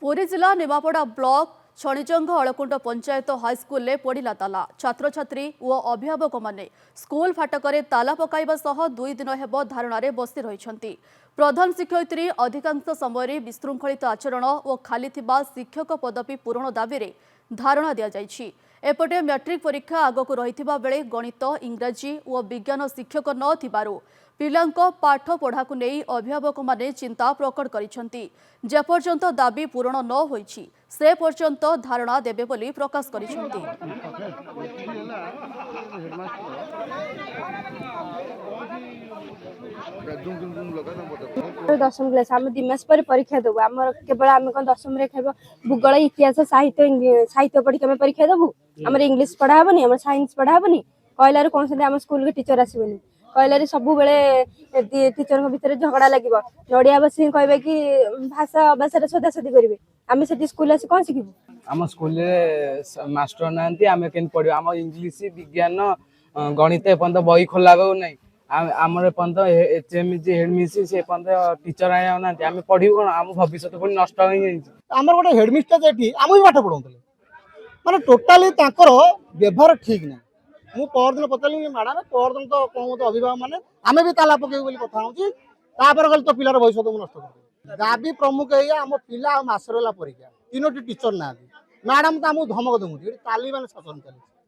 पुरी जिला Nimapada block छणिजंग अलकुंड panchayat high school पड़ा ताला छात्र छात्री और अभिभावक माने स्कूल फाटक ताला पकाइबा सह 2 दिन हेब धारणा बसी रही। प्रधान शिक्षयित्री अधिकांश समय विशृंखलित आचरण और खाली शिक्षक पदवी पूरण दाबी धारणा दि जाइछि। एपटे मैट्रिक परीक्षा आगक रही बेले गणित इंग्राजी और विज्ञान शिक्षक न पिलांको पाठ पढ़ा को नहीं अभिभावक माने चिंता प्रकट करिसेंती। जेपर्यंत दाबी पूरण न होइछि से पर्यंत धारणा देबे बोली प्रकाश करिसेंती। दशम क्लास आम 2 मास पर परीक्षा देबू आम केवल आम कौन दशम रे खेब भूगोल इतिहास साहित्य साहित्य पढ़ी आम परीक्षा देबू आम इंग्लीश पढ़ा हेनी आम साइंस पढ़ा हेनी कहला कौन से आम स्कूल के टीचर आसबेनी कहला सब बेले टीचर भितर झगड़ा लगे नड़िया बस कहे कि भाषा भाषा सदासदी करेंगे आम से स्कूल आस कौन शिखु आम स्कूल मास्टर ना आम के पढ़ आम इंग्लीश विज्ञान गणित एपर्त बही खोला ना आमर एपर्त हेडमिस्ट्री से टीचर आना आम पढ़ू कौन आम भविष्य पुणी नष्ट आमर गोटे हेडमिस्टर आम भी पाठ पढ़ाऊे माने टोटाली व्यवहार ठीक ना मु परदिन पचारि मैडम परदिन तो कौन मत अभिभावक मैंने आम भी ताला पकड़ कथा होपर गल तो पिलार भविष्य को नष्ट कर दाबी प्रमुख है आम पिला मासर परीक्षा 3टी टीचर ना मैडम तो आमको धमक दूसरी ताली मैंने शासन चलती